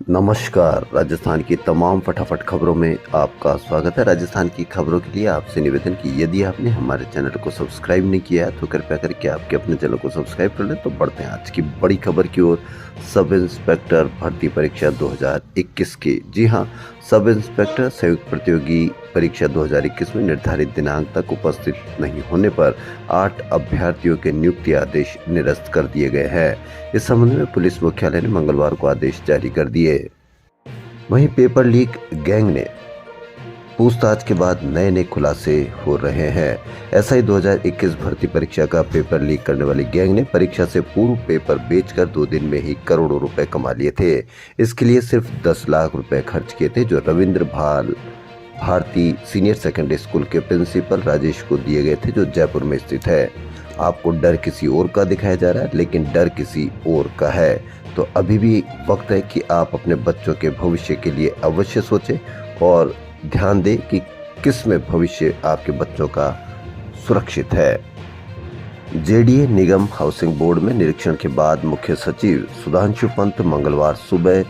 नमस्कार। राजस्थान की तमाम फटाफट खबरों में आपका स्वागत है। राजस्थान की खबरों के लिए आपसे निवेदन कि यदि आपने हमारे चैनल को सब्सक्राइब नहीं किया है तो कृपया करके आपके अपने चैनल को सब्सक्राइब कर लें। तो बढ़ते हैं आज की बड़ी खबर की ओर। सब इंस्पेक्टर भर्ती परीक्षा 2021 की जी हां, सब इंस्पेक्टर संयुक्त प्रतियोगी परीक्षा 2021 में निर्धारित दिनांक तक उपस्थित नहीं होने पर 8 अभ्यर्थियों के नियुक्ति आदेश निरस्त कर दिए गए हैं। इस संबंध में पुलिस मुख्यालय ने मंगलवार को आदेश जारी कर दिए। वहीं पेपर लीक गैंग ने पूछताछ के बाद नए खुलासे हो रहे हैं। एसआई 2021 भर्ती परीक्षा का पेपर लीक करने वाली गैंग ने परीक्षा से पूर्व पेपर बेचकर 2 दिन में ही करोड़ों रुपए कमा लिए थे। इसके लिए सिर्फ 10 लाख रुपए खर्च किए थे, जो Ravindra Bharati senior secondary school के प्रिंसिपल राजेश को दिए गए थे, जो जयपुर में स्थित है। आपको डर किसी और का दिखाया जा रहा है, लेकिन डर किसी और का है। तो अभी भी वक्त है कि आप अपने बच्चों के भविष्य के लिए अवश्य सोचें और ध्यान दें कि किस में भविष्य आपके बच्चों का सुरक्षित है। जेडीए निगम हाउसिंग बोर्ड में निरीक्षण के बाद मुख्य सचिव सुधांशु पंत मंगलवार सुबह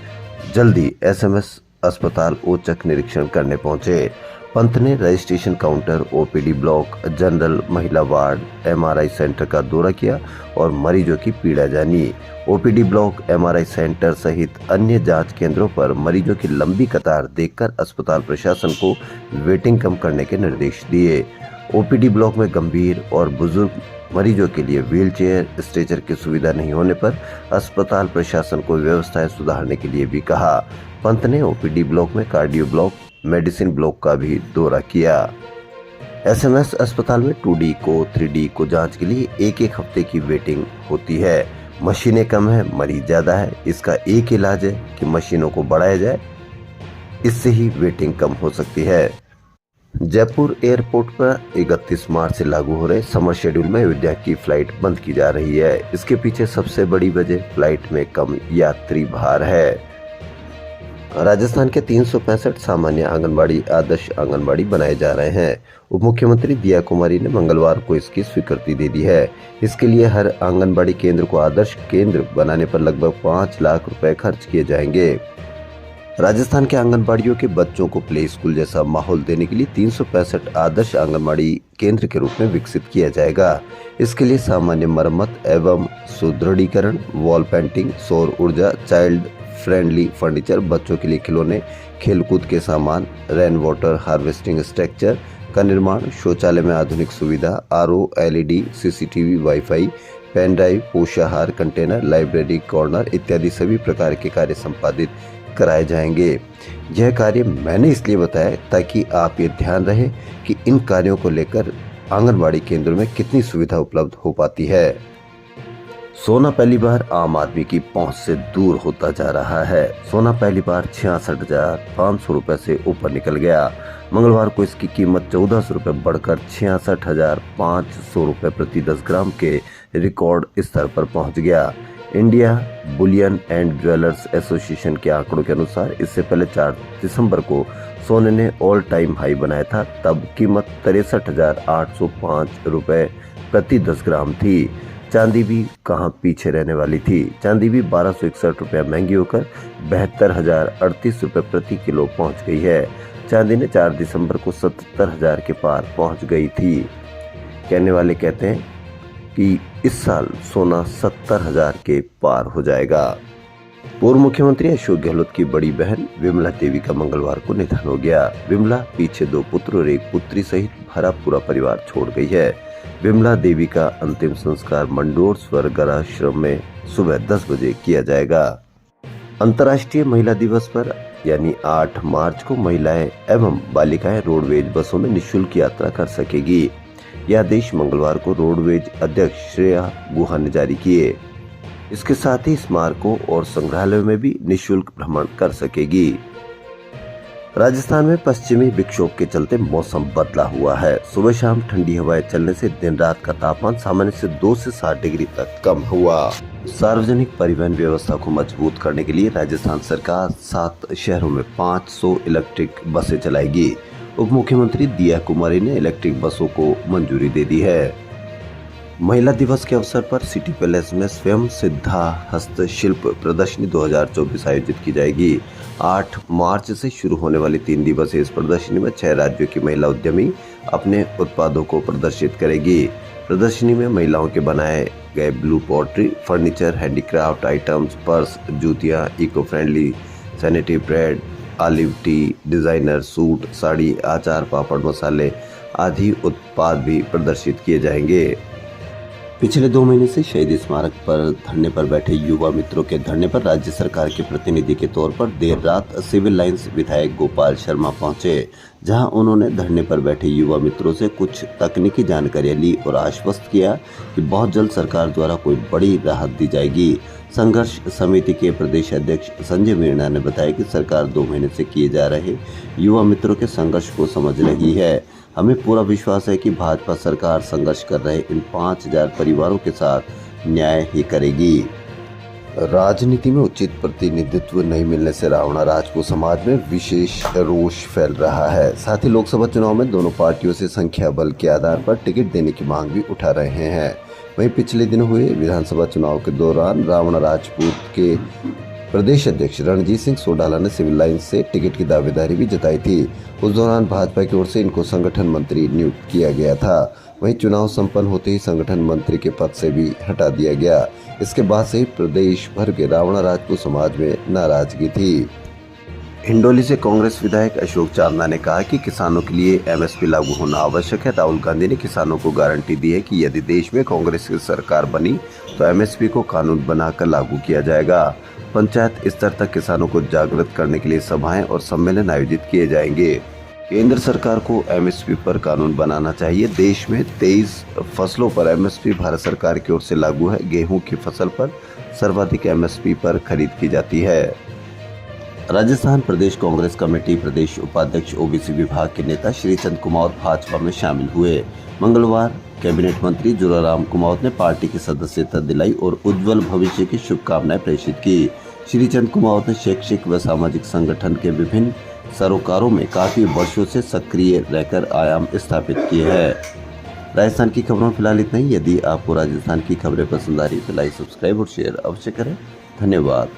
जल्दी एसएमएस अस्पताल औचक निरीक्षण करने पहुंचे। पंत ने registration counter, OPD block, general महिला वार्ड, एमआरआई सेंटर का दौरा किया और मरीजों की पीड़ा जानी। ओपीडी ब्लॉक, एमआरआई सेंटर सहित अन्य जांच केंद्रों पर मरीजों की लंबी कतार देखकर अस्पताल प्रशासन को वेटिंग कम करने के निर्देश दिए। ओपीडी ब्लॉक में गंभीर और बुजुर्ग मरीजों के लिए व्हीलचेयर, स्ट्रेचर की सुविधा नहीं होने पर अस्पताल प्रशासन को व्यवस्थाएं सुधारने के लिए भी कहा। पंत ने ओपीडी ब्लॉक में कार्डियो ब्लॉक, मेडिसिन ब्लॉक का भी दौरा किया। एसएमएस अस्पताल में 2D को 3D को जांच के लिए एक हफ्ते की वेटिंग होती है। मशीनें कम है, मरीज ज्यादा है। इसका एक इलाज है कि मशीनों को बढ़ाया जाए, इससे ही वेटिंग कम हो सकती है। जयपुर एयरपोर्ट पर 31 मार्च से लागू हो रहे समर शेड्यूल में अयोध्या की फ्लाइट बंद की जा रही है। इसके पीछे सबसे बड़ी वजह फ्लाइट में कम यात्री भार है। राजस्थान के 365 सामान्य आंगनबाड़ी आदर्श आंगनबाड़ी बनाए जा रहे हैं। उप मुख्यमंत्री दिया कुमारी ने मंगलवार को इसकी स्वीकृति दे दी है। इसके लिए हर आंगनबाड़ी केंद्र को आदर्श केंद्र बनाने पर लगभग 5 लाख रुपए खर्च किए जाएंगे। राजस्थान के आंगनबाड़ियों के बच्चों को प्ले स्कूल जैसा माहौल देने के लिए 365 आदर्श आंगनबाड़ी केंद्र के रूप में विकसित किया जाएगा। इसके लिए सामान्य मरम्मत एवं सुदृढ़ीकरण, वॉल पेंटिंग, सौर ऊर्जा, चाइल्ड फ्रेंडली फर्नीचर, बच्चों के लिए खिलौने, खेलकूद के सामान, रेन वाटर हार्वेस्टिंग स्ट्रक्चर का निर्माण, शौचालय में आधुनिक सुविधा, RO, LED, CCTV, wifi, pen drive, पोषाहार कंटेनर, लाइब्रेरी कॉर्नर इत्यादि सभी प्रकार के कार्य संपादित कराए जाएंगे। यह कार्य मैंने इसलिए बताया ताकि आप ये ध्यान रहे कि इन कार्यों को लेकर आंगनबाड़ी केंद्रों में कितनी सुविधा उपलब्ध हो पाती है। सोना पहली बार आम आदमी की पहुंच से दूर होता जा रहा है। सोना पहली बार 66,500 रुपए से ऊपर निकल गया। मंगलवार को इसकी कीमत 1,400 रुपए बढ़कर 66,500 रुपए प्रति 10 ग्राम के रिकॉर्ड स्तर पर पहुंच गया। India Boolean and jewellers association के आंकड़ों के अनुसार इससे पहले 4 दिसंबर को सोने ने ऑल टाइम हाई बनाया था। तब कीमत 63,805 रुपए प्रति 10 ग्राम थी। चांदी भी कहां पीछे रहने वाली थी। चांदी भी 1261 रुपया महंगी होकर 72,038 रुपये प्रति किलो पहुंच गई है। चांदी ने 4 दिसंबर को 77,000 के पार पहुंच गई थी। कहने वाले कहते हैं कि इस साल सोना 70,000 के पार हो जाएगा। पूर्व मुख्यमंत्री अशोक गहलोत की बड़ी बहन विमला देवी का मंगलवार को निधन हो गया। विमला पीछे 2 पुत्र और 1 पुत्री सहित भरा पूरा परिवार छोड़ गई है। विमला देवी का अंतिम संस्कार मंडोर स्वर्गाश्रम में सुबह 10 बजे किया जाएगा। अंतर्राष्ट्रीय महिला दिवस पर यानी 8 मार्च को महिलाएं एवं बालिकाएं रोडवेज बसों में निःशुल्क यात्रा कर सकेगी। यह आदेश मंगलवार को रोडवेज अध्यक्ष श्रेया गुहा ने जारी किए। इसके साथ ही स्मारकों और संग्रहालयों में भी निःशुल्क भ्रमण कर सकेगी। राजस्थान में पश्चिमी विक्षोभ के चलते मौसम बदला हुआ है। सुबह शाम ठंडी हवाएं चलने से दिन रात का तापमान सामान्य से 2 से 7 डिग्री तक कम हुआ। सार्वजनिक परिवहन व्यवस्था को मजबूत करने के लिए राजस्थान सरकार 7 शहरों में 500 इलेक्ट्रिक बसें चलाएगी। उप मुख्यमंत्री दिया कुमारी ने इलेक्ट्रिक बसों को मंजूरी दे दी है। महिला दिवस के अवसर पर सिटी पैलेस में स्वयं सिद्धा हस्तशिल्प प्रदर्शनी 2024 आयोजित की जाएगी। 8 मार्च से शुरू होने वाली 3 दिवसीय इस प्रदर्शनी में 6 राज्यों की महिला उद्यमी अपने उत्पादों को प्रदर्शित करेगी। प्रदर्शनी में महिलाओं के बनाए गए blue pottery, furniture, handicraft items, purse, जूतियाँ, eco friendly sanitary pad, olive tea, designer suit, sari, अचार, पापड़, मसाले आदि उत्पाद भी प्रदर्शित किए जाएंगे। पिछले 2 महीने से शहीद स्मारक पर धरने पर बैठे युवा मित्रों के धरने पर राज्य सरकार के प्रतिनिधि के तौर पर देर रात सिविल लाइंस विधायक गोपाल शर्मा पहुंचे, जहां उन्होंने धरने पर बैठे युवा मित्रों से कुछ तकनीकी जानकारियां ली और आश्वस्त किया कि बहुत जल्द सरकार द्वारा कोई बड़ी राहत दी जाएगी। संघर्ष समिति के प्रदेश अध्यक्ष संजय मीणा ने बताया कि सरकार 2 महीने से किए जा रहे युवा मित्रों के संघर्ष को समझ रही है। हमें पूरा विश्वास है कि भाजपा सरकार संघर्ष कर रहे इन 5000 परिवारों के साथ न्याय ही करेगी। राजनीति में उचित प्रतिनिधित्व नहीं मिलने से रावणा राजपूत समाज में विशेष रोष फैल रहा है। साथ ही लोकसभा चुनाव में दोनों पार्टियों से संख्या बल के आधार पर टिकट देने की मांग भी उठा रहे हैं। वहीं पिछले दिन हुए विधानसभा चुनाव के दौरान रावणा राजपूत के प्रदेश अध्यक्ष रणजीत सिंह सोडाला ने सिविल लाइंस से टिकट की दावेदारी भी जताई थी। उस दौरान भाजपा की ओर से इनको संगठन मंत्री नियुक्त किया गया था। वहीं चुनाव संपन्न होते ही संगठन मंत्री के पद से भी हटा दिया गया। इसके बाद से ही प्रदेश भर के रावणा राजपूत समाज में नाराजगी थी। हिंडोली से कांग्रेस विधायक अशोक चांदना ने कहा कि किसानों के लिए एमएसपी लागू होना आवश्यक है। राहुल गांधी ने किसानों को गारंटी दी है कि यदि देश में कांग्रेस की सरकार बनी तो एमएसपी को कानून बनाकर लागू किया जाएगा। पंचायत स्तर तक किसानों को जागृत करने के लिए सभाएं और सम्मेलन आयोजित किए जाएंगे। केंद्र सरकार को एमएसपी पर कानून बनाना चाहिए। देश में 23 फसलों पर एमएसपी भारत सरकार की ओर से लागू है। गेहूं की फसल पर सर्वाधिक एमएसपी पर खरीद की जाती है। राजस्थान प्रदेश कांग्रेस कमेटी प्रदेश उपाध्यक्ष ओबीसी विभाग के नेता श्रीचंद कुमावत भाजपा में शामिल हुए। मंगलवार कैबिनेट मंत्री जुलाराम कुमावत ने पार्टी की सदस्यता दिलाई और उज्जवल भविष्य की शुभकामनाएं प्रेषित की। श्रीचंद कुमावत ने शैक्षिक व सामाजिक संगठन के विभिन्न सरोकारों में काफी वर्षों से सक्रिय रहकर आयाम स्थापित किए हैं। राजस्थान की खबरों में फिलहाल इतना ही। यदि आपको राजस्थान की खबरें पसंद आ रही तो लाइक, सब्सक्राइब और शेयर अवश्य करें। धन्यवाद।